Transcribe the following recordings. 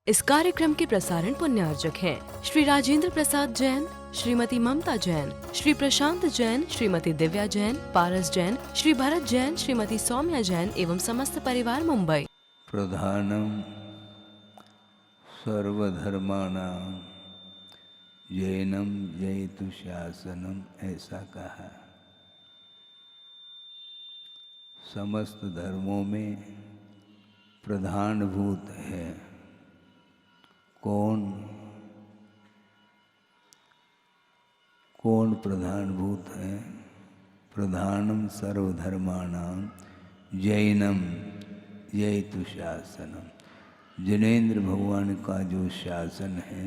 इस कार्यक्रम के प्रसारण पुण्यार्जक हैं श्री राजेंद्र प्रसाद जैन, श्रीमती ममता जैन, श्री प्रशांत जैन, श्रीमती दिव्या जैन, पारस जैन, श्री भरत जैन, श्रीमती सौम्या जैन एवं समस्त परिवार मुंबई। प्रधानम सर्वधर्माणां जैनम जयतु शासनम, ऐसा कहा। समस्त धर्मों में प्रधानभूत है कौन? कौन प्रधानभूत है? प्रधानम सर्वधर्माणां जैनम जयतु शासनम। जिनेंद्र भगवान का जो शासन है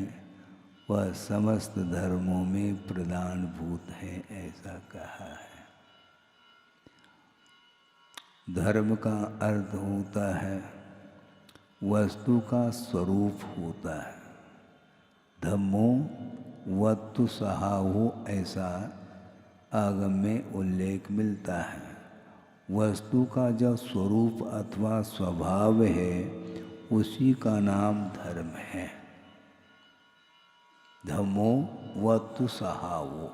वह समस्त धर्मों में प्रधानभूत है, ऐसा कहा है। धर्म का अर्थ होता है वस्तु का स्वरूप होता है। धम्मो वस्तु सहाहो, ऐसा आगम में उल्लेख मिलता है। वस्तु का जो स्वरूप अथवा स्वभाव है उसी का नाम धर्म है। धम्मो वस्तु सहावो।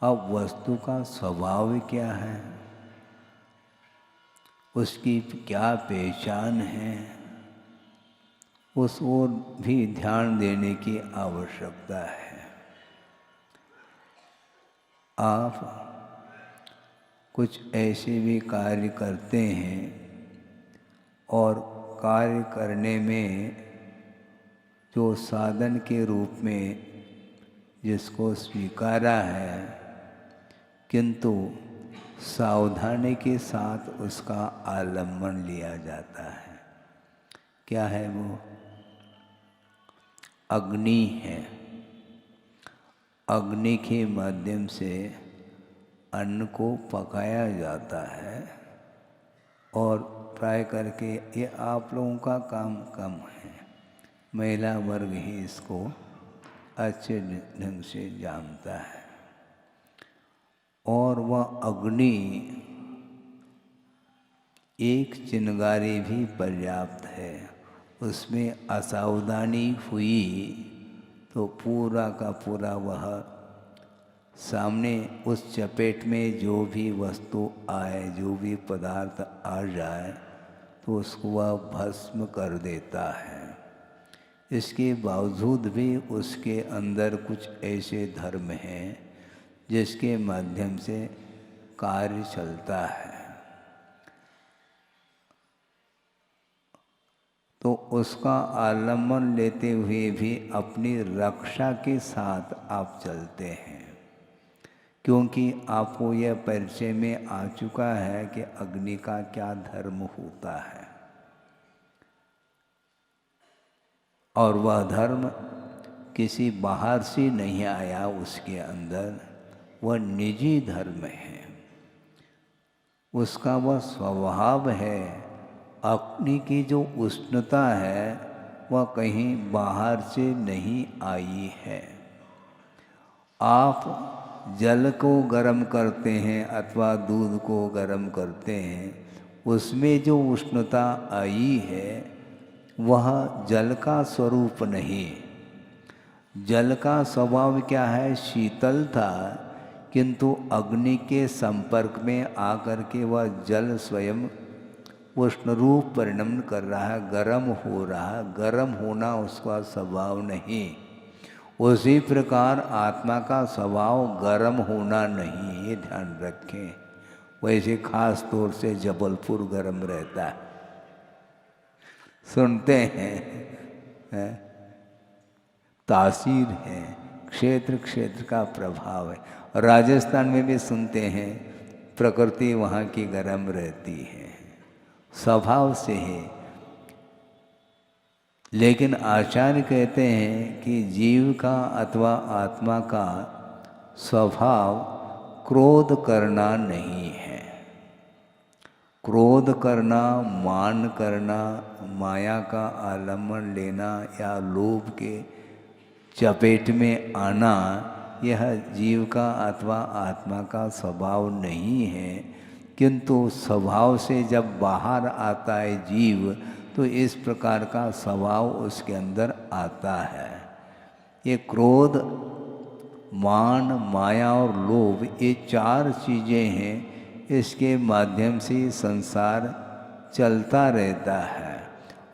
अब वस्तु का स्वभाव क्या है, उसकी क्या पहचान है, उस ओर भी ध्यान देने की आवश्यकता है। आप कुछ ऐसे भी कार्य करते हैं और कार्य करने में जो साधन के रूप में जिसको स्वीकारा है, किंतु सावधानी के साथ उसका आलम्बन लिया जाता है। क्या है वो? अग्नि है। अग्नि के माध्यम से अन्न को पकाया जाता है और प्राय करके ये आप लोगों का काम कम है, महिला वर्ग ही इसको अच्छे ढंग से जानता है। और वह अग्नि एक चिंगारी भी पर्याप्त है। उसमें असावधानी हुई तो पूरा का पूरा वह सामने उस चपेट में जो भी वस्तु आए, जो भी पदार्थ आ जाए, तो उसको वह भस्म कर देता है। इसके बावजूद भी उसके अंदर कुछ ऐसे धर्म हैं जिसके माध्यम से कार्य चलता है। तो उसका आलम्बन लेते हुए भी अपनी रक्षा के साथ आप चलते हैं, क्योंकि आपको यह परिचय में आ चुका है कि अग्नि का क्या धर्म होता है। और वह धर्म किसी बाहर से नहीं आया, उसके अंदर वह निजी धर्म है। उसका वह स्वभाव है। अग्नि की जो उष्णता है वह कहीं बाहर से नहीं आई है। आप जल को गर्म करते हैं अथवा दूध को गर्म करते हैं, उसमें जो उष्णता आई है वह जल का स्वरूप नहीं। जल का स्वभाव क्या है? शीतल था, किंतु अग्नि के संपर्क में आकर के वह जल स्वयं उष्ण रूप परिणमन कर रहा है, गर्म हो रहा है। गर्म होना उसका स्वभाव नहीं। उसी प्रकार आत्मा का स्वभाव गर्म होना नहीं, ये ध्यान रखें। वैसे खास तौर से जबलपुर गर्म रहता है, सुनते हैं, तासीर है, क्षेत्र क्षेत्र का प्रभाव है। राजस्थान में भी सुनते हैं प्रकृति वहाँ की गर्म रहती है, स्वभाव से है। लेकिन आचार्य कहते हैं कि जीव का अथवा आत्मा का स्वभाव क्रोध करना नहीं है। क्रोध करना, मान करना, माया का आलम्बन लेना या लोभ के चपेट में आना, यह जीव का अथवा आत्मा का स्वभाव नहीं है। किंतु स्वभाव से जब बाहर आता है जीव, तो इस प्रकार का स्वभाव उसके अंदर आता है। ये क्रोध, मान, माया और लोभ, ये 4 चीज़ें हैं, इसके माध्यम से संसार चलता रहता है।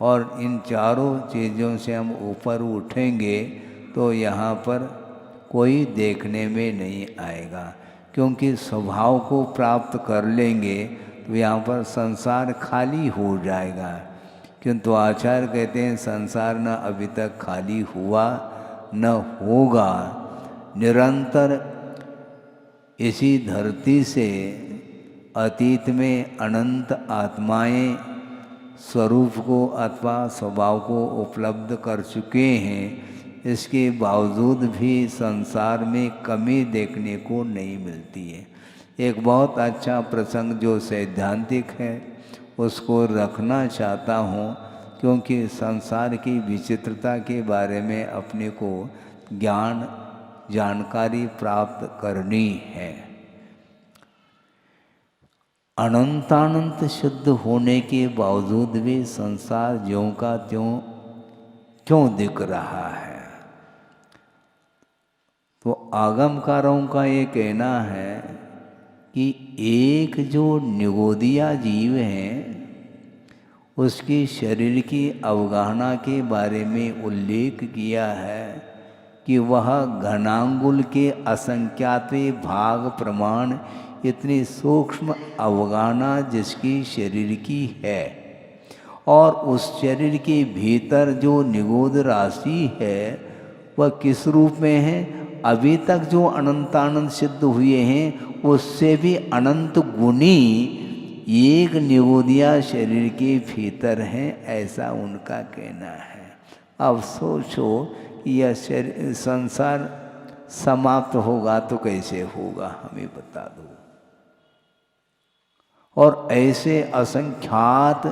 और इन चारों चीज़ों से हम ऊपर उठेंगे तो यहाँ पर कोई देखने में नहीं आएगा, क्योंकि स्वभाव को प्राप्त कर लेंगे तो यहाँ पर संसार खाली हो जाएगा। किंतु आचार्य कहते हैं संसार न अभी तक खाली हुआ न होगा, निरंतर इसी धरती से अतीत में अनंत आत्माएं स्वरूप को अथवा स्वभाव को उपलब्ध कर चुके हैं। इसके बावजूद भी संसार में कमी देखने को नहीं मिलती है। एक बहुत अच्छा प्रसंग जो सैद्धांतिक है उसको रखना चाहता हूँ, क्योंकि संसार की विचित्रता के बारे में अपने को ज्ञान जानकारी प्राप्त करनी है। अनंतानंत शुद्ध होने के बावजूद भी संसार ज्यों का त्यों क्यों दिख रहा है? तो आगमकारों का ये कहना है कि एक जो निगोदिया जीव है उसकी शरीर की अवगाहना के बारे में उल्लेख किया है कि वह घनांगुल के असंख्यातवें भाग प्रमाण इतनी सूक्ष्म अवगाहना जिसकी शरीर की है, और उस शरीर के भीतर जो निगोद राशि है वह किस रूप में है? अभी तक जो अनंतानंद सिद्ध हुए हैं उससे भी अनंत गुणी एक निगोदिया शरीर के भीतर हैं, ऐसा उनका कहना है। अब सोचो यह शरीर संसार समाप्त होगा तो कैसे होगा, हमें बता दो। और ऐसे असंख्यात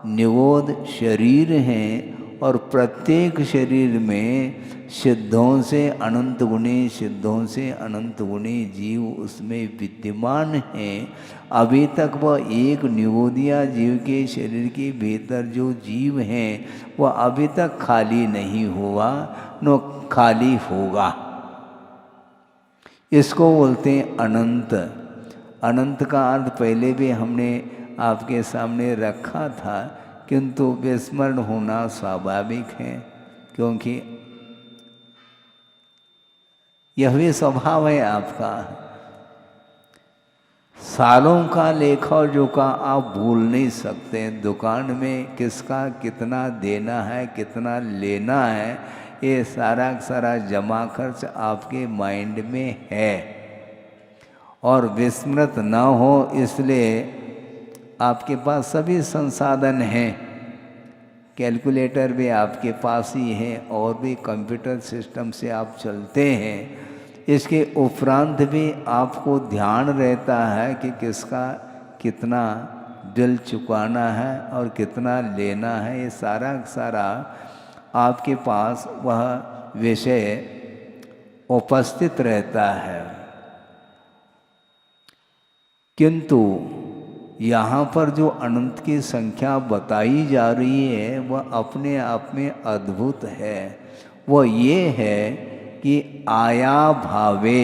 निगोद शरीर हैं, और प्रत्येक शरीर में सिद्धों से अनंत गुणी, सिद्धों से अनंत गुणी जीव उसमें विद्यमान हैं। अभी तक वह एक निगोदिया जीव के शरीर के भीतर जो जीव हैं वह अभी तक खाली नहीं हुआ, न खाली होगा। इसको बोलते हैं अनंत। अनंत का अर्थ पहले भी हमने आपके सामने रखा था, किंतु विस्मरण होना स्वाभाविक है, क्योंकि यह भी स्वभाव है आपका। सालों का लेखा जोखा आप भूल नहीं सकते। दुकान में किसका कितना देना है, कितना लेना है, ये सारा सारा जमा खर्च आपके माइंड में है, और विस्मृत न हो इसलिए आपके पास सभी संसाधन हैं। कैलकुलेटर भी आपके पास ही है, और भी कंप्यूटर सिस्टम से आप चलते हैं। इसके उपरांत भी आपको ध्यान रहता है कि किसका कितना बिल चुकाना है और कितना लेना है। ये सारा सारा आपके पास वह विषय उपस्थित रहता है। किंतु यहाँ पर जो अनंत की संख्या बताई जा रही है वह अपने आप में अद्भुत है। वह ये है कि आया भावे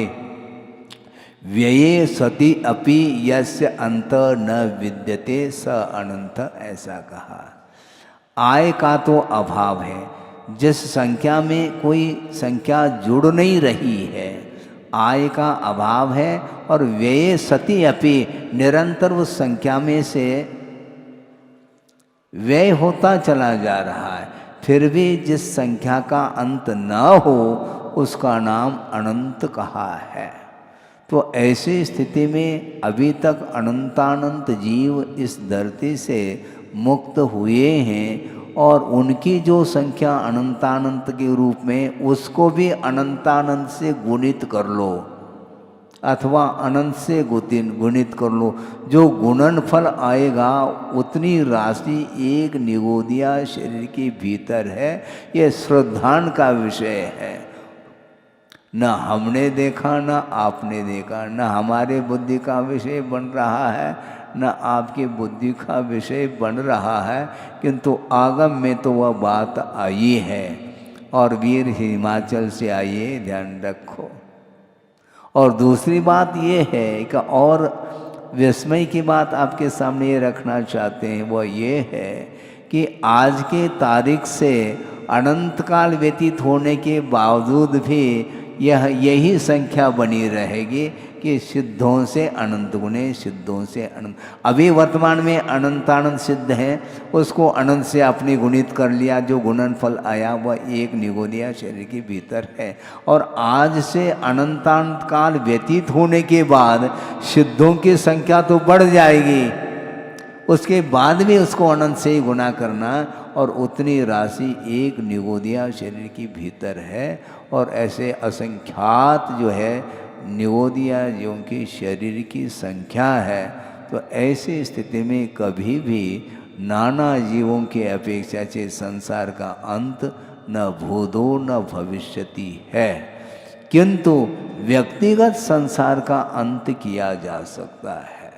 व्यये सति अपि यस्य अंत न विद्यते स अनंत, ऐसा कहा। आय का तो अभाव है, जिस संख्या में कोई संख्या जुड़ नहीं रही है, आय का अभाव है, और व्यय सति अपि निरंतर उस संख्या में से व्यय होता चला जा रहा है। फिर भी जिस संख्या का अंत न हो उसका नाम अनंत कहा है। तो ऐसी स्थिति में अभी तक अनंतानंत जीव इस धरती से मुक्त हुए हैं, और उनकी जो संख्या अनंतानंत के रूप में, उसको भी अनंतानंत से गुणित कर लो अथवा अनंत से गुणित कर लो। जो गुणनफल आएगा उतनी राशि एक निगोदिया शरीर के भीतर है। ये श्रद्धान का विषय है। न हमने देखा न आपने देखा, न हमारे बुद्धि का विषय बन रहा है न आपकी बुद्धि का विषय बन रहा है, किंतु आगम में तो वह बात आई है। और वीर हिमाचल से आइए, ध्यान रखो। और दूसरी बात ये है कि और विस्मय की बात आपके सामने ये रखना चाहते हैं, वह ये है कि आज के तारीख से अनंत काल व्यतीत होने के बावजूद भी यही संख्या बनी रहेगी कि सिद्धों से अनंत गुणे, सिद्धों से अनंत। अभी वर्तमान में अनंतानंत सिद्ध है, उसको अनंत से आपने गुणित कर लिया, जो गुणनफल आया वह एक निगोदिया शरीर के भीतर है। और आज से अनंतानंत काल व्यतीत होने के बाद सिद्धों की संख्या तो बढ़ जाएगी, उसके बाद भी उसको अनंत से ही गुणा करना, और उतनी राशि एक निगोदिया शरीर के भीतर है। और ऐसे असंख्यात जो है निगोदिया जीवों की शरीर की संख्या है। तो ऐसी स्थिति में कभी भी नाना जीवों के अपेक्षा से संसार का अंत न भूतो न भविष्यति है, किंतु व्यक्तिगत संसार का अंत किया जा सकता है।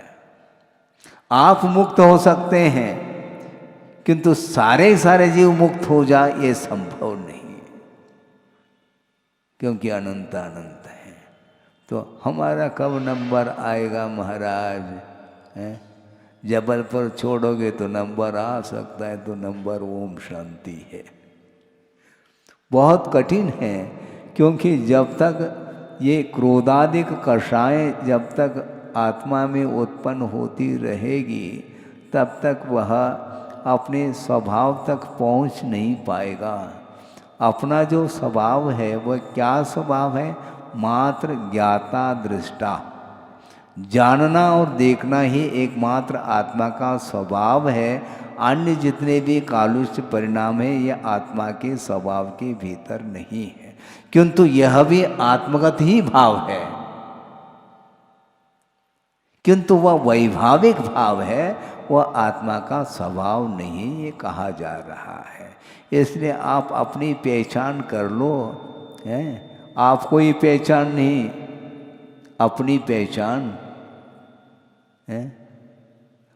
आप मुक्त हो सकते हैं, किंतु सारे जीव मुक्त हो जाए ये संभव नहीं, क्योंकि अनंत अनंत है। तो हमारा कब नंबर आएगा महाराज? हैं? जबलपुर छोड़ोगे तो नंबर आ सकता है, तो नंबर ओम शांति है। बहुत कठिन है, क्योंकि जब तक ये क्रोधादिक कषाएं जब तक आत्मा में उत्पन्न होती रहेगी, तब तक वह अपने स्वभाव तक पहुंच नहीं पाएगा। अपना जो स्वभाव है वह क्या स्वभाव है? मात्र ज्ञाता दृष्टा, जानना और देखना ही एकमात्र आत्मा का स्वभाव है। अन्य जितने भी कालुष्य परिणाम है यह आत्मा के स्वभाव के भीतर नहीं है, किंतु यह भी आत्मगत ही भाव है, किंतु वह वैभाविक भाव है, वह आत्मा का स्वभाव नहीं, ये कहा जा रहा है। इसलिए आप अपनी पहचान कर लो, हैं? आप कोई पहचान नहीं, अपनी पहचान है,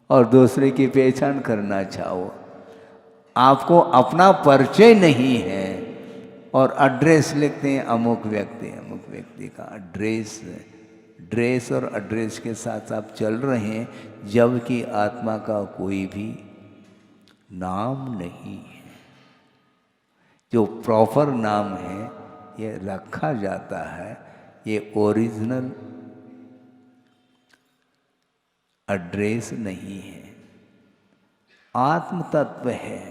और दूसरे की पहचान करना चाहो। आपको अपना परिचय नहीं है, और एड्रेस लिखते हैं अमुक व्यक्ति का ड्रेस और एड्रेस के साथ आप चल रहे हैं, जबकि आत्मा का कोई भी नाम नहीं है। जो प्रॉपर नाम है ये रखा जाता है, ये ओरिजिनल एड्रेस नहीं है। आत्म तत्व है,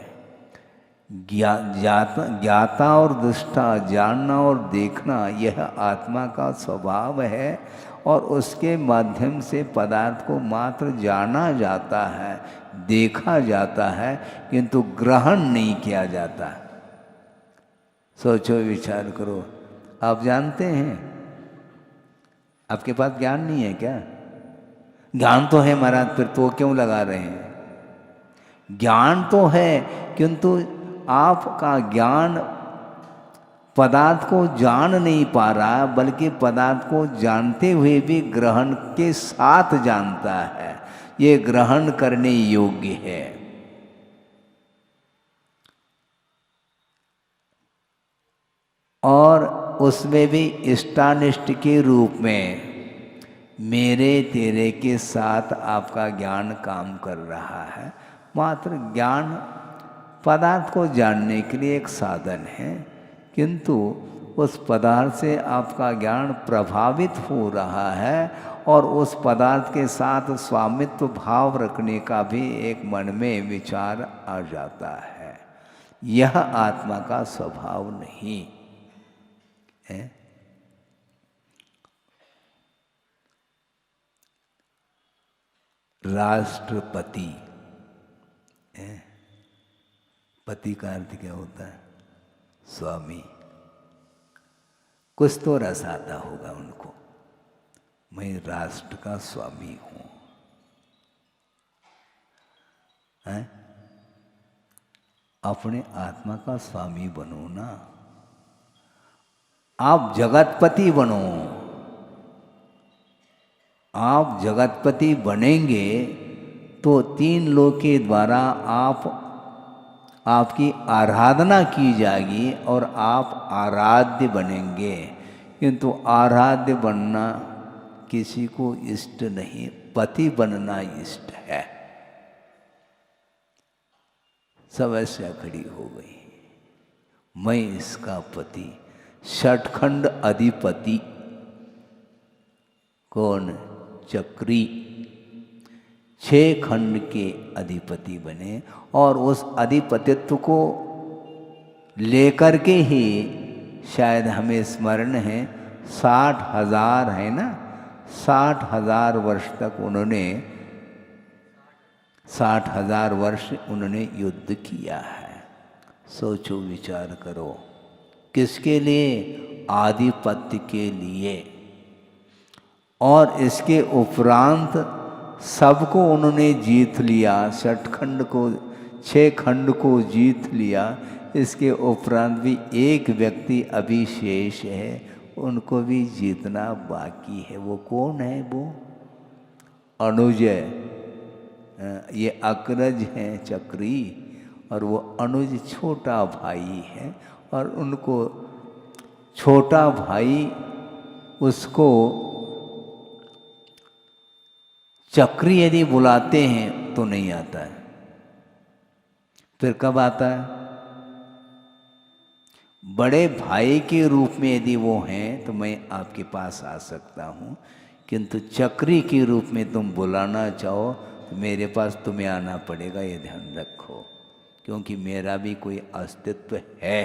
ज्ञाता और दृष्टा, जानना और देखना, यह आत्मा का स्वभाव है। और उसके माध्यम से पदार्थ को मात्र जाना जाता है, देखा जाता है, किंतु ग्रहण नहीं किया जाता। सोचो, विचार करो। आप जानते हैं, आपके पास ज्ञान नहीं है क्या? ज्ञान तो है महाराज, फिर तो क्यों लगा रहे हैं? ज्ञान तो है, किंतु आपका ज्ञान पदार्थ को जान नहीं पा रहा, बल्कि पदार्थ को जानते हुए भी ग्रहण के साथ जानता है। ये ग्रहण करने योग्य है। और उसमें भी इष्टानिष्ट के रूप में मेरे तेरे के साथ आपका ज्ञान काम कर रहा है। मात्र ज्ञान पदार्थ को जानने के लिए एक साधन है, किंतु उस पदार्थ से आपका ज्ञान प्रभावित हो रहा है, और उस पदार्थ के साथ स्वामित्व भाव रखने का भी एक मन में विचार आ जाता है। यह आत्मा का स्वभाव नहीं है। राष्ट्रपति है, पति का अर्थ क्या होता है? स्वामी। कुछ तो रस आता होगा उनको, मैं राष्ट्र का स्वामी हूं, है? अपने आत्मा का स्वामी बनो ना। आप जगतपति बनो। आप जगतपति बनेंगे तो 3 लोक के द्वारा आपकी आराधना की जाएगी और आप आराध्य बनेंगे। किंतु आराध्य बनना किसी को इष्ट नहीं, पति बनना इष्ट है। समस्या खड़ी हो गई, मैं इसका पति, षटखंड अधिपति कौन? चक्री 6 खंड के अधिपति बने और उस अधिपतित्व को लेकर के ही शायद हमें स्मरण है 60,000 है ना, 60,000 वर्ष तक उन्होंने 60,000 वर्ष उन्होंने युद्ध किया है। सोचो विचार करो, किसके लिए? आधिपत्य के लिए। और इसके उपरांत सबको उन्होंने जीत लिया, षटखंड को, 6 खंड को जीत लिया। इसके उपरांत भी एक व्यक्ति अभी शेष है, उनको भी जीतना बाकी है। वो कौन है? वो अनुज है। ये अग्रज हैं चक्री, और वो अनुज छोटा भाई है। और उनको छोटा भाई उसको चक्री यदि बुलाते हैं तो नहीं आता है। फिर कब आता है? बड़े भाई के रूप में यदि वो हैं तो मैं आपके पास आ सकता हूँ, किंतु चक्री के रूप में तुम बुलाना चाहो तो मेरे पास तुम्हें आना पड़ेगा, ये ध्यान रखो। क्योंकि मेरा भी कोई अस्तित्व है।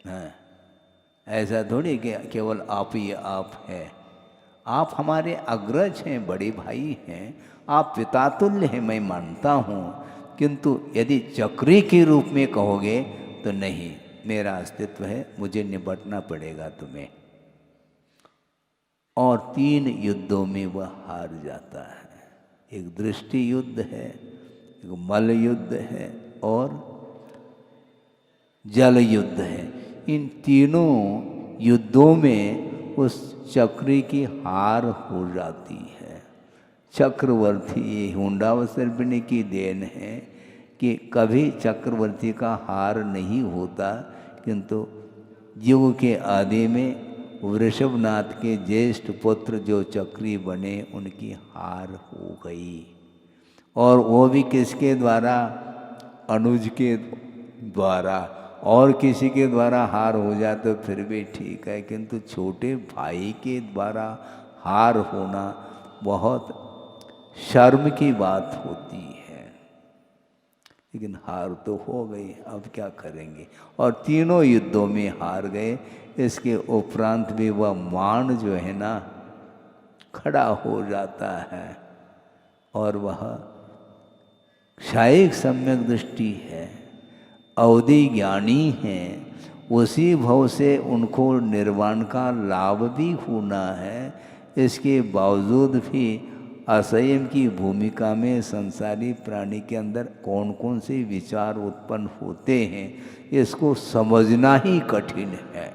हाँ, ऐसा थोड़ी कि केवल आप ही आप है। आप हमारे अग्रज हैं, बड़े भाई हैं, आप पितातुल्य हैं, मैं मानता हूँ। किंतु यदि चक्री के रूप में कहोगे तो नहीं, मेरा अस्तित्व है, मुझे निपटना पड़ेगा तुम्हें। और 3 युद्धों में वह हार जाता है। एक दृष्टि युद्ध है, एक मल युद्ध है और जल युद्ध है। इन तीनों युद्धों में उस चक्री की हार हो जाती है। चक्रवर्ती, ये हुंडावसर्पिणी की देन है कि कभी चक्रवर्ती का हार नहीं होता, किंतु युग के आदि में वृषभनाथ के ज्येष्ठ पुत्र जो चक्री बने उनकी हार हो गई। और वो भी किसके द्वारा? अनुज के द्वारा। और किसी के द्वारा हार हो जाए तो फिर भी ठीक है, किंतु छोटे भाई के द्वारा हार होना बहुत शर्म की बात होती है। लेकिन हार तो हो गई, अब क्या करेंगे। और तीनों युद्धों में हार गए। इसके उपरांत भी वह मान जो है ना खड़ा हो जाता है, और वह क्षायिक सम्यक दृष्टि है, अवधि ज्ञानी हैं। उसी भव से उनको निर्वाण का लाभ भी होना है। इसके बावजूद भी असंयम की भूमिका में संसारी प्राणी के अंदर कौन कौन से विचार उत्पन्न होते हैं, इसको समझना ही कठिन है।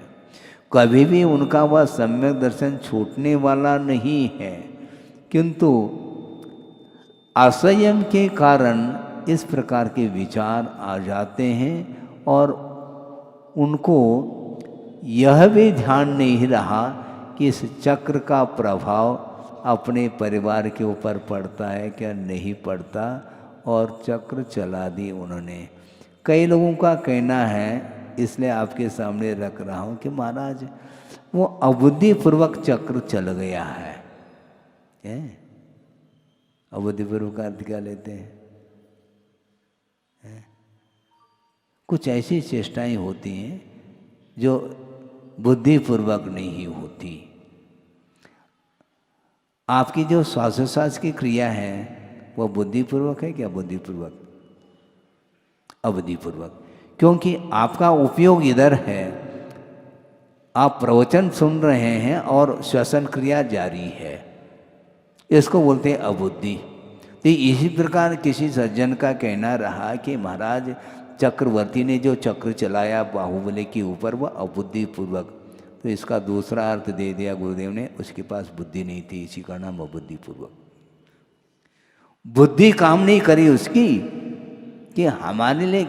कभी भी उनका वह सम्यक दर्शन छूटने वाला नहीं है, किंतु असंयम के कारण इस प्रकार के विचार आ जाते हैं। और उनको यह भी ध्यान नहीं रहा कि इस चक्र का प्रभाव अपने परिवार के ऊपर पड़ता है क्या नहीं पड़ता, और चक्र चला दी उन्होंने। कई लोगों का कहना है, इसलिए आपके सामने रख रहा हूँ, कि महाराज वो अबुद्धिपूर्वक चक्र चल गया है। अबुद्धिपूर्वक अर्थ क्या लेते हैं? कुछ ऐसी चेष्टाएं होती हैं जो बुद्धिपूर्वक नहीं होती। आपकी जो श्वासोच्छ्वास की क्रिया है वह बुद्धिपूर्वक है क्या बुद्धिपूर्वक? अबुद्धिपूर्वक। क्योंकि आपका उपयोग इधर है, आप प्रवचन सुन रहे हैं और श्वसन क्रिया जारी है, इसको बोलते हैं अबुद्धि। तो इसी प्रकार किसी सज्जन का कहना रहा कि महाराज चक्रवर्ती ने जो चक्र चलाया बाहुबली के ऊपर वह अबुद्धिपूर्वक। तो इसका दूसरा अर्थ दे दिया गुरुदेव ने, उसके पास बुद्धि नहीं थी, इसी का नाम अबुद्धिपूर्वक। बुद्धि काम नहीं करी उसकी कि हमारे लिए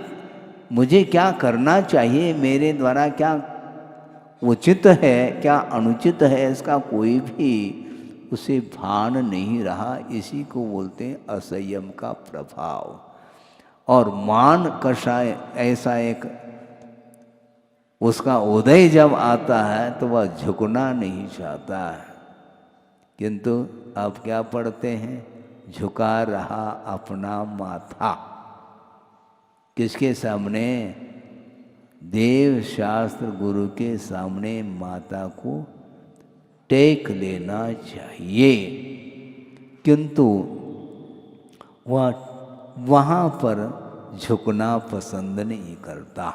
मुझे क्या करना चाहिए, मेरे द्वारा क्या उचित है क्या अनुचित है, इसका कोई भी उसे भान नहीं रहा। इसी को बोलते हैं असंयम का प्रभाव। और मान कषाय ऐसा एक उसका उदय जब आता है तो वह झुकना नहीं चाहता है, किंतु आप क्या पढ़ते हैं, झुका रहा अपना माथा। किसके सामने? देव शास्त्र गुरु के सामने माता को टेक लेना चाहिए, किंतु वह वहाँ पर झुकना पसंद नहीं करता,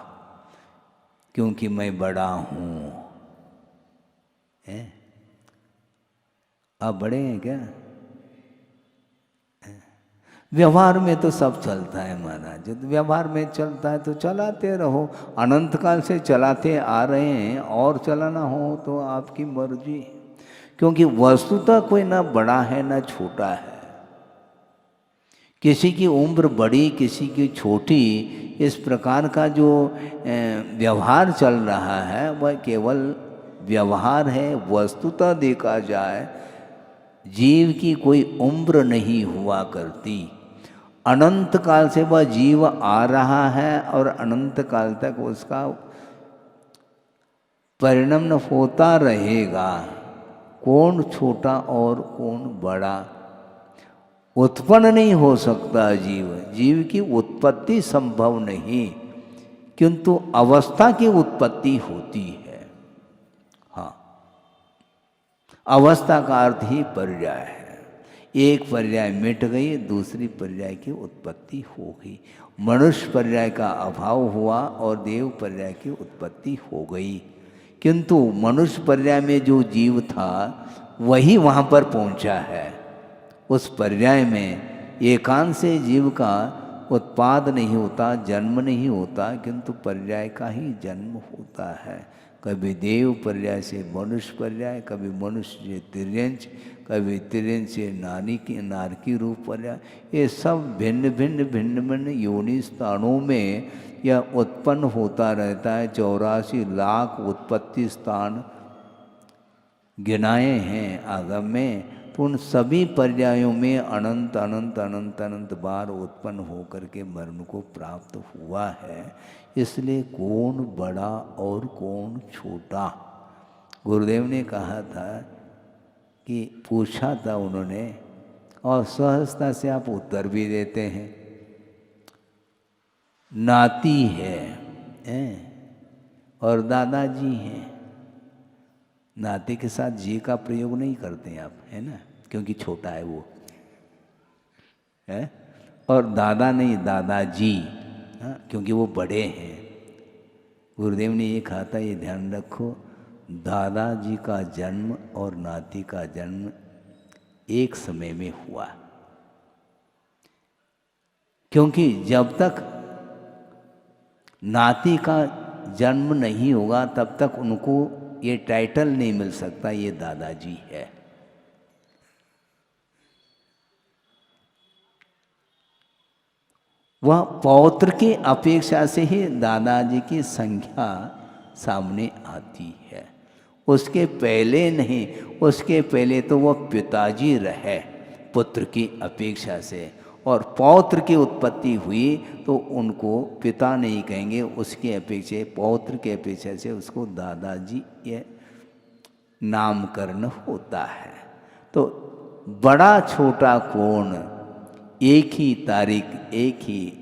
क्योंकि मैं बड़ा हूँ। आप बड़े हैं क्या? व्यवहार में तो सब चलता है महाराज, जब व्यवहार में चलता है तो चलाते रहो, अनंत काल से चलाते आ रहे हैं, और चलाना हो तो आपकी मर्जी। क्योंकि वस्तुतः कोई ना बड़ा है ना छोटा है, किसी की उम्र बड़ी किसी की छोटी, इस प्रकार का जो व्यवहार चल रहा है वह केवल व्यवहार है। वस्तुतः देखा जाए जीव की कोई उम्र नहीं हुआ करती, अनंत काल से वह जीव आ रहा है और अनंत काल तक उसका परिणमन होता रहेगा। कौन छोटा और कौन बड़ा उत्पन्न नहीं हो सकता जीव, जीव की उत्पत्ति संभव नहीं, किंतु अवस्था की उत्पत्ति होती है। हाँ, अवस्था का अर्थ ही पर्याय है। एक पर्याय मिट गई, दूसरी पर्याय की उत्पत्ति हो गई। मनुष्य पर्याय का अभाव हुआ और देव पर्याय की उत्पत्ति हो गई, किंतु मनुष्य पर्याय में जो जीव था वही वहाँ पर पहुँचा है। उस पर्याय में एकांत से जीव का उत्पाद नहीं होता, जन्म नहीं होता, किंतु पर्याय का ही जन्म होता है। कभी देव पर्याय से मनुष्य पर्याय, कभी मनुष्य से तिर्यंच, कभी तिर्यंच से नारकी रूप पर्याय। ये सब भिन्न भिन्न भिन्न भिन्न योनि स्थानों में यह उत्पन्न होता रहता है। 84 लाख उत्पत्ति स्थान गिनाए हैं आगम में, तो उन सभी पर्यायों में अनंत अनंत अनंत अनंत बार उत्पन्न होकर के मरण को प्राप्त हुआ है। इसलिए कौन बड़ा और कौन छोटा, गुरुदेव ने कहा था कि पूछा था उन्होंने, और सहजता से आप उत्तर भी देते हैं। नाती है और दादाजी हैं। नाते के साथ जी का प्रयोग नहीं करते आप, है ना, क्योंकि छोटा है वो, है। और दादा नहीं, दादाजी, हाँ, क्योंकि वो बड़े हैं। गुरुदेव ने ये कहा था, ये ध्यान रखो, दादाजी का जन्म और नाती का जन्म एक समय में हुआ, क्योंकि जब तक नाती का जन्म नहीं होगा तब तक उनको ये टाइटल नहीं मिल सकता ये दादाजी है। वह पौत्र की अपेक्षा से ही दादाजी की संख्या सामने आती है, उसके पहले नहीं। उसके पहले तो वह पिताजी रहे पुत्र की अपेक्षा से, और पौत्र की उत्पत्ति हुई तो उनको पिता नहीं कहेंगे, उसके अपेक्षा पौत्र के अपेक्षा से उसको दादाजी ये नामकरण होता है। तो बड़ा छोटा कौन, एक ही तारीख, एक ही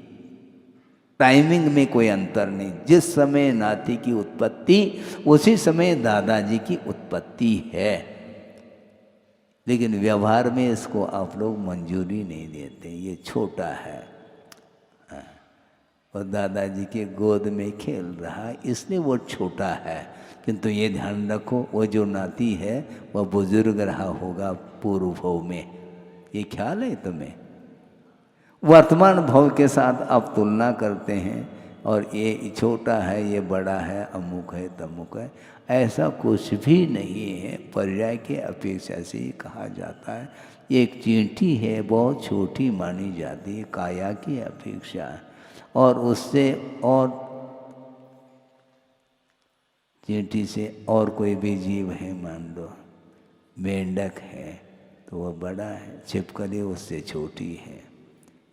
टाइमिंग में कोई अंतर नहीं। जिस समय नाती की उत्पत्ति उसी समय दादाजी की उत्पत्ति है, लेकिन व्यवहार में इसको आप लोग मंजूरी नहीं देते, ये छोटा है और दादाजी के गोद में खेल रहा है इसलिए वो छोटा है। किंतु ये ध्यान रखो, वो जो नाती है वह बुजुर्ग रहा होगा पूर्व भव में, ये ख्याल है तुम्हें। वर्तमान भव के साथ आप तुलना करते हैं और ये छोटा है, ये बड़ा है, अमुक है, तमुक है, ऐसा कुछ भी नहीं है। पर्याय के अपेक्षा से ही कहा जाता है। एक चींटी है, बहुत छोटी मानी जाती है काया की अपेक्षा, और उससे और चींटी से और कोई भी जीव है, मान लो मेंढक है, तो वह बड़ा है। छिपकली उससे छोटी है।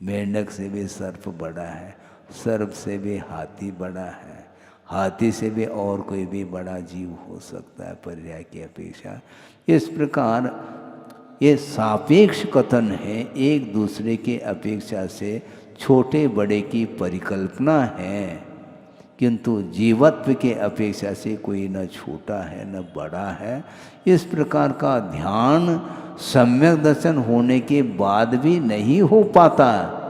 मेंढक से भी सर्प बड़ा है, सर्प से भी हाथी बड़ा है, हाथी से भी और कोई भी बड़ा जीव हो सकता है पर्याय की अपेक्षा। इस प्रकार ये सापेक्ष कथन है, एक दूसरे के अपेक्षा से छोटे बड़े की परिकल्पना है, किंतु जीवत्व के अपेक्षा से कोई न छोटा है न बड़ा है। इस प्रकार का ध्यान सम्यक दर्शन होने के बाद भी नहीं हो पाता।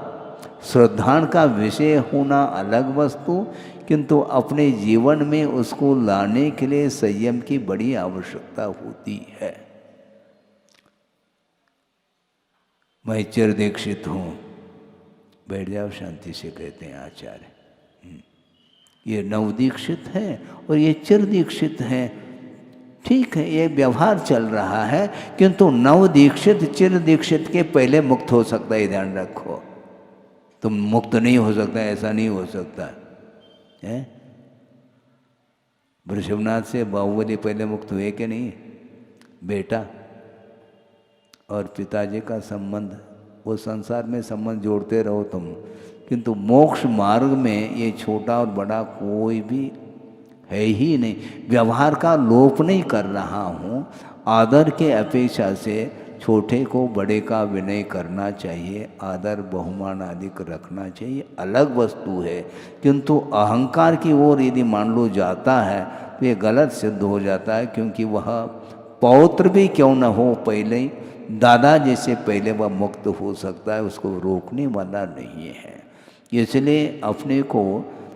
श्रद्धान का विषय होना अलग वस्तु, किंतु अपने जीवन में उसको लाने के लिए संयम की बड़ी आवश्यकता होती है। मैं चिर दीक्षित हूँ, बैठ जाओ शांति से, कहते हैं आचार्य। ये नवदीक्षित है और ये चिर दीक्षित है, ठीक है, ये व्यवहार चल रहा है, किंतु नवदीक्षित चिर दीक्षित के पहले मुक्त हो सकता है, ध्यान रखो। तुम मुक्त नहीं हो सकता, ऐसा नहीं हो सकता है। वृषभनाथ से बाहुबली पहले मुक्त हुए कि नहीं? बेटा और पिताजी का संबंध, वो संसार में संबंध जोड़ते रहो तुम, किंतु मोक्ष मार्ग में ये छोटा और बड़ा कोई भी है ही नहीं। व्यवहार का लोप नहीं कर रहा हूँ, आदर के अपेक्षा से छोटे को बड़े का विनय करना चाहिए, आदर बहुमान आदि रखना चाहिए, अलग वस्तु है। किंतु अहंकार की ओर यदि मान लो जाता है तो ये गलत सिद्ध हो जाता है, क्योंकि वह पौत्र भी क्यों न हो, पहले ही दादा जैसे पहले वह मुक्त हो सकता है, उसको रोकने वाला नहीं है। इसलिए अपने को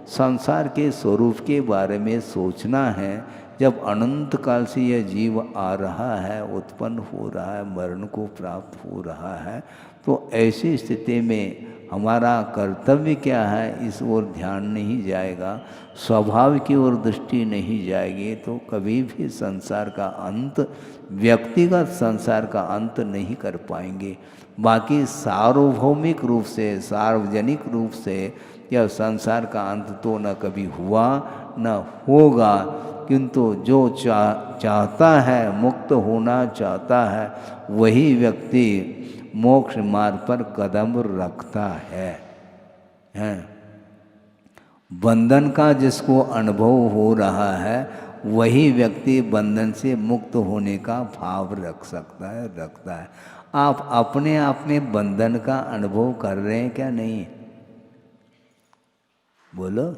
संसार के स्वरूप के बारे में सोचना है। जब अनंत काल से यह जीव आ रहा है, उत्पन्न हो रहा है, मरण को प्राप्त हो रहा है, तो ऐसी स्थिति में हमारा कर्तव्य क्या है, इस ओर ध्यान नहीं जाएगा, स्वभाव की ओर दृष्टि नहीं जाएगी, तो कभी भी संसार का अंत, व्यक्तिगत संसार का अंत नहीं कर पाएंगे। बाकी सार्वभौमिक रूप से, सार्वजनिक रूप से यह संसार का अंत तो न कभी हुआ न होगा, किंतु जो चाहता है, मुक्त होना चाहता है, वही व्यक्ति मोक्ष मार्ग पर कदम रखता है। बंधन का जिसको अनुभव हो रहा है, वही व्यक्ति बंधन से मुक्त होने का भाव रख सकता है, रखता है। आप अपने आप में बंधन का अनुभव कर रहे हैं क्या? नहीं, बोलो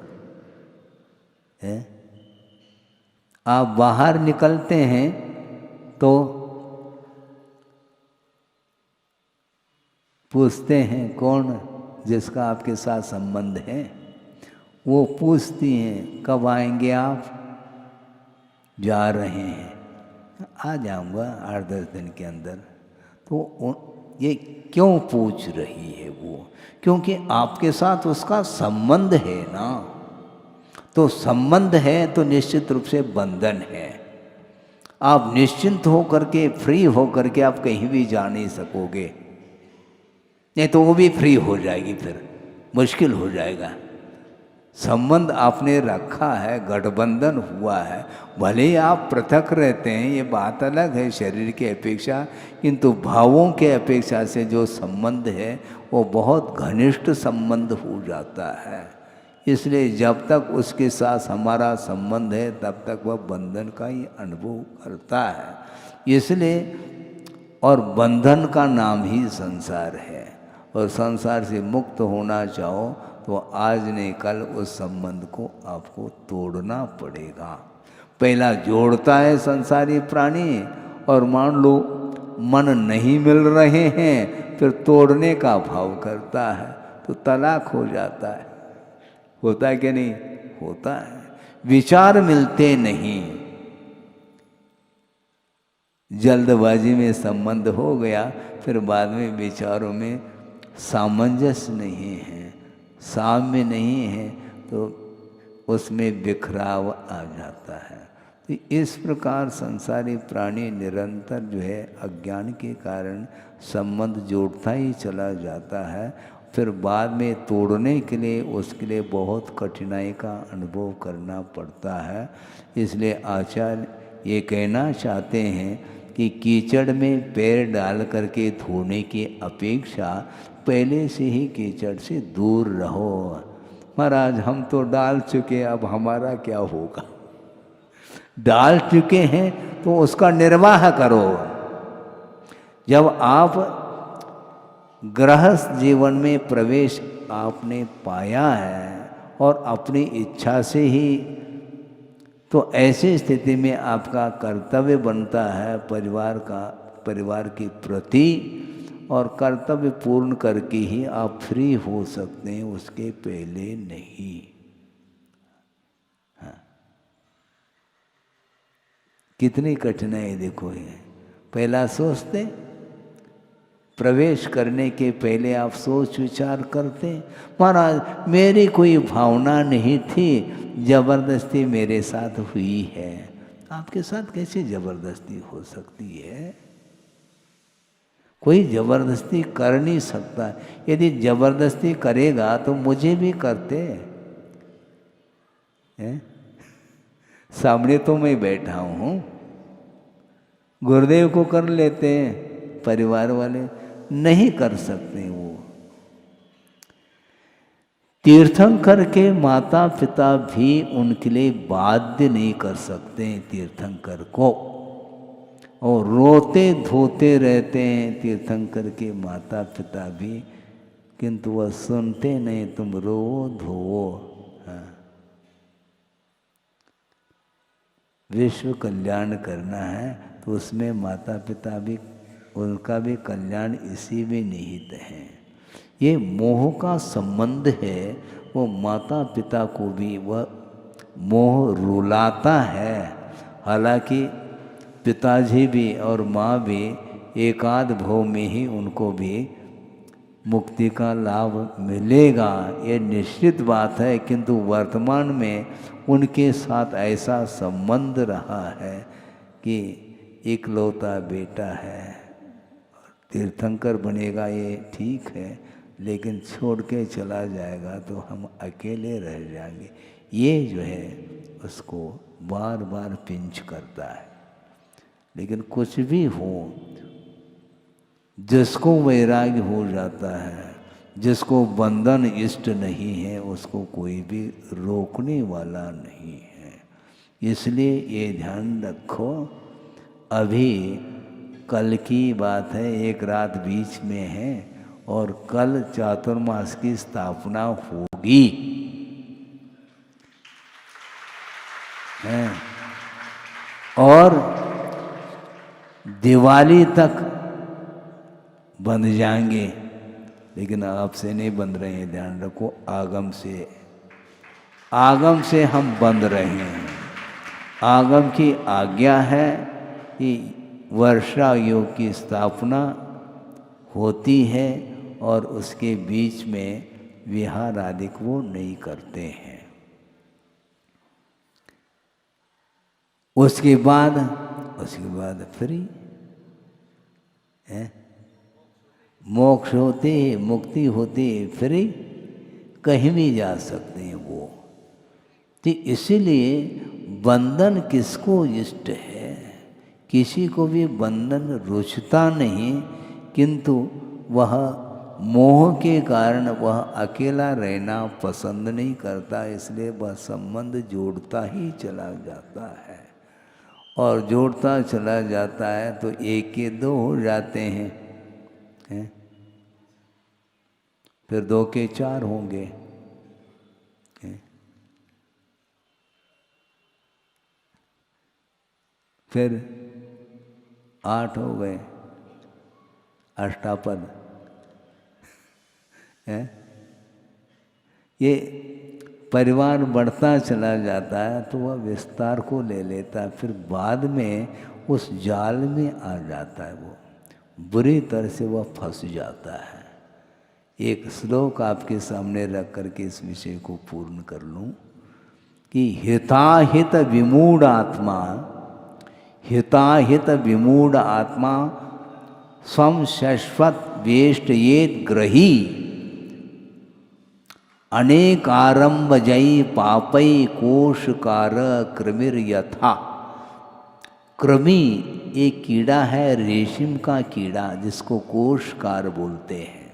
है? आप बाहर निकलते हैं तो पूछते हैं कौन जिसका आपके साथ संबंध है, वो पूछती हैं कब आएंगे आप? जा रहे हैं, आ जाऊंगा 8-10 दिन के अंदर। तो ये क्यों पूछ रही है वो? क्योंकि आपके साथ उसका संबंध है ना। तो संबंध है तो निश्चित रूप से बंधन है। आप निश्चिंत होकर के, फ्री होकर के आप कहीं भी जा नहीं सकोगे, नहीं तो वो भी फ्री हो जाएगी, फिर मुश्किल हो जाएगा। संबंध आपने रखा है, गठबंधन हुआ है, भले ही आप पृथक रहते हैं, ये बात अलग है शरीर की अपेक्षा, किंतु भावों के अपेक्षा से जो संबंध है वो बहुत घनिष्ठ संबंध हो जाता है। इसलिए जब तक उसके साथ हमारा संबंध है तब तक वह बंधन का ही अनुभव करता है। इसलिए और बंधन का नाम ही संसार है, और संसार से मुक्त होना चाहो तो आज नहीं कल उस संबंध को आपको तोड़ना पड़ेगा। पहला जोड़ता है संसारी प्राणी, और मान लो मन नहीं मिल रहे हैं, फिर तोड़ने का भाव करता है, तो तलाक हो जाता है। होता है कि नहीं? होता है। विचार मिलते नहीं, जल्दबाजी में संबंध हो गया, फिर बाद में विचारों में सामंजस्य नहीं है, साम्य नहीं है, तो उसमें बिखराव आ जाता है। तो इस प्रकार संसारी प्राणी निरंतर जो है अज्ञान के कारण संबंध जोड़ता ही चला जाता है, फिर बाद में तोड़ने के लिए उसके लिए बहुत कठिनाई का अनुभव करना पड़ता है। इसलिए आचार्य ये कहना चाहते हैं कि कीचड़ में पैर डाल करके धोने की अपेक्षा पहले से ही कीचड़ से दूर रहो। महाराज हम तो डाल चुके, अब हमारा क्या होगा? डाल चुके हैं तो उसका निर्वाह करो। जब आप गृहस्थ जीवन में प्रवेश आपने पाया है और अपनी इच्छा से ही, तो ऐसी स्थिति में आपका कर्तव्य बनता है परिवार के प्रति, और कर्तव्य पूर्ण करके ही आप फ्री हो सकते हैं, उसके पहले नहीं। हाँ। कितनी कठिनाई देखो ये। पहला सोचते, प्रवेश करने के पहले आप सोच विचार करते, महाराज मेरी कोई भावना नहीं थी, जबरदस्ती मेरे साथ हुई है। आपके साथ कैसे जबरदस्ती हो सकती है? कोई जबरदस्ती कर नहीं सकता। यदि जबरदस्ती करेगा तो मुझे भी करते हैं। सामने तो मैं बैठा हूँ, गुरुदेव को कर लेते हैं, परिवार वाले नहीं कर सकते। वो तीर्थंकर के माता पिता भी उनके लिए बाध्य नहीं कर सकते हैं तीर्थंकर को, और रोते धोते रहते हैं तीर्थंकर के माता पिता भी, किंतु वह सुनते नहीं। तुम रो धो। हाँ। विश्व कल्याण करना है तो उसमें माता पिता भी, उनका भी कल्याण इसी में निहित है। ये मोह का संबंध है, वो माता पिता को भी वह मोह रुलाता है। हालांकि पिताजी भी और माँ भी एकाध भव में ही उनको भी मुक्ति का लाभ मिलेगा, ये निश्चित बात है, किंतु वर्तमान में उनके साथ ऐसा संबंध रहा है कि इकलौता बेटा है, तीर्थंकर बनेगा ये ठीक है, लेकिन छोड़ के चला जाएगा तो हम अकेले रह जाएंगे। ये जो है उसको बार बार पिंच करता है। लेकिन कुछ भी हो, जिसको वैराग्य हो जाता है, जिसको बंधन इष्ट नहीं है, उसको कोई भी रोकने वाला नहीं है। इसलिए ये ध्यान रखो। अभी कल की बात है, एक रात बीच में है और कल चातुर्मास की स्थापना होगी है, और दिवाली तक बंध जाएंगे, लेकिन आपसे नहीं बंध रहे हैं। ध्यान रखो, आगम से हम बंध रहे हैं। आगम की आज्ञा है कि वर्षा योग की स्थापना होती है और उसके बीच में विहार आदि वो नहीं करते हैं। उसके बाद फ्री है, मोक्ष होते, मुक्ति होती, फ्री कहीं भी जा सकते हैं वो। तो इसीलिए बंधन किसको इष्ट है? किसी को भी बंधन रुचता नहीं, किंतु वह मोह के कारण वह अकेला रहना पसंद नहीं करता, इसलिए वह संबंध जोड़ता ही चला जाता है। और जोड़ता चला जाता है तो एक के दो हो जाते हैं, फिर दो के चार होंगे, फिर 8 हो गए, अष्टापद है। ये परिवार बढ़ता चला जाता है तो वह विस्तार को ले लेता है, फिर बाद में उस जाल में आ जाता है, वो बुरी तरह से वह फंस जाता है। एक श्लोक आपके सामने रख करके इस विषय को पूर्ण कर लूँ। कि हिताहित विमूढ़ आत्मा, हिताहित विमूढ़ आत्मा स्वम शाश्वत वेष्टयेत ग्रही अनेकारंभजयी पापई कोशकार कृमिर यथा। कृमि एक कीड़ा है, रेशम का कीड़ा, जिसको कोशकार बोलते हैं।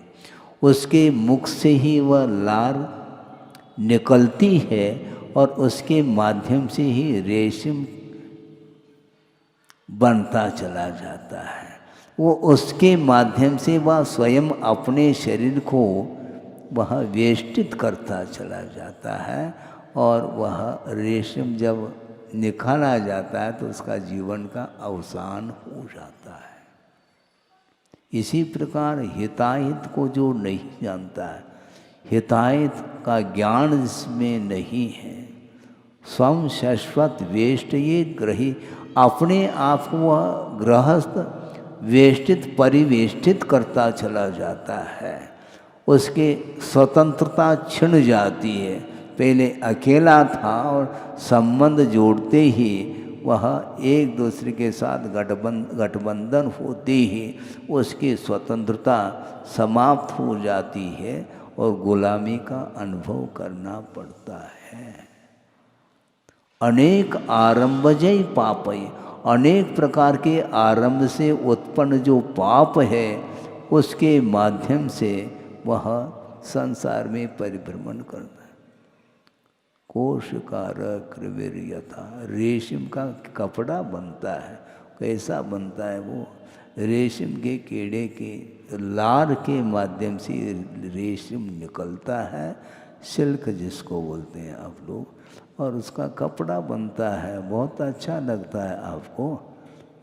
उसके मुख से ही वह लार निकलती है और उसके माध्यम से ही रेशम बनता चला जाता है। वो उसके माध्यम से वह स्वयं अपने शरीर को वह वेष्टित करता चला जाता है और वह रेशम जब निकाला जाता है तो उसका जीवन का अवसान हो जाता है। इसी प्रकार हिताहित को जो नहीं जानता है, हिताहित का ज्ञान जिसमें नहीं है, स्वम शाश्वत वेष्टयेत ग्रही, अपने आप को वह गृहस्थ वेष्टित परिवेष्टित करता चला जाता है। उसके स्वतंत्रता छिन जाती है। पहले अकेला था और संबंध जोड़ते ही वह एक दूसरे के साथ गठबंधन होते ही उसकी स्वतंत्रता समाप्त हो जाती है और गुलामी का अनुभव करना पड़ता है। अनेक आरंभजय पापई, अनेक प्रकार के आरंभ से उत्पन्न जो पाप है उसके माध्यम से वह संसार में परिभ्रमण करता है। कोशकार कृमिर यथा, रेशम का कपड़ा बनता है। कैसा बनता है वो? रेशम के कीड़े के लार के माध्यम से रेशम निकलता है, सिल्क जिसको बोलते हैं आप लोग, और उसका कपड़ा बनता है। बहुत अच्छा लगता है आपको,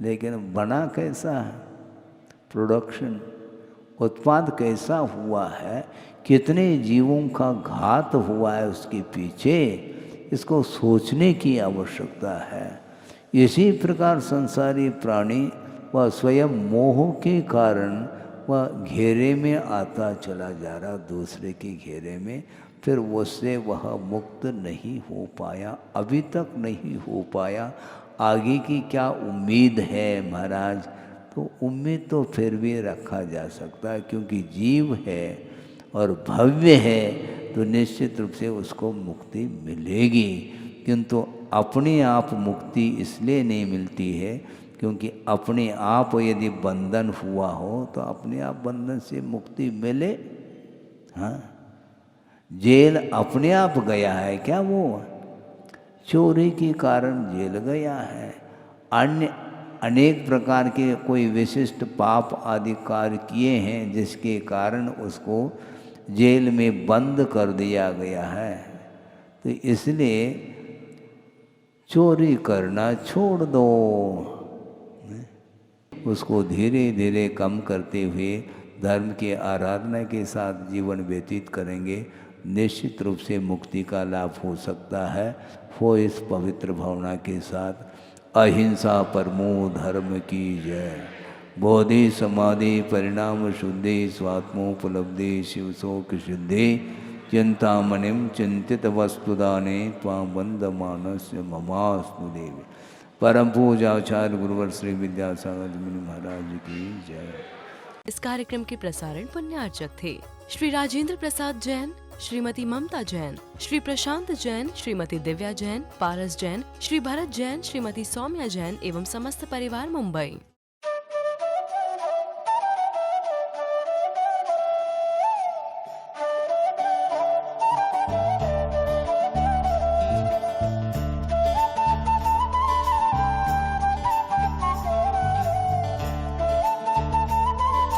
लेकिन बना कैसा है? प्रोडक्शन, उत्पाद कैसा हुआ है, कितने जीवों का घात हुआ है उसके पीछे, इसको सोचने की आवश्यकता है। इसी प्रकार संसारी प्राणी वह स्वयं मोह के कारण वह घेरे में आता चला जा रहा, दूसरे के घेरे में, फिर उससे वह मुक्त नहीं हो पाया, अभी तक नहीं हो पाया। आगे की क्या उम्मीद है महाराज? तो उम्मीद तो फिर भी रखा जा सकता है, क्योंकि जीव है और भव्य है तो निश्चित रूप से उसको मुक्ति मिलेगी। किंतु अपने आप मुक्ति इसलिए नहीं मिलती है क्योंकि अपने आप यदि बंधन हुआ हो तो अपने आप बंधन से मुक्ति मिले? हाँ, जेल अपने आप गया है क्या? वो चोरी के कारण जेल गया है, अन्य अनेक प्रकार के कोई विशिष्ट पाप आदि कार्य किए हैं जिसके कारण उसको जेल में बंद कर दिया गया है। तो इसलिए चोरी करना छोड़ दो, उसको धीरे धीरे कम करते हुए धर्म की आराधना के साथ जीवन व्यतीत करेंगे, निश्चित रूप से मुक्ति का लाभ हो सकता है। हो इस पवित्र भावना के साथ अहिंसा परमो धर्म की जय। बोधि समाधि परिणाम शुद्धि स्वात्मोपलब्धि शिव शोक शुद्धि चिंतामणिम चिंतित वस्तुदाने त्वां वंद मानस्य ममास्तु देवी। परम पूजाचार्य गुरुवर श्री विद्यासागर जी महाराज की जय। इस कार्यक्रम के प्रसारण पुण्यार्चक थे श्री राजेंद्र प्रसाद जैन, श्रीमती ममता जैन, श्री प्रशांत जैन, श्रीमती दिव्या जैन, पारस जैन, श्री भरत जैन, श्रीमती सौम्या जैन एवं समस्त परिवार मुंबई।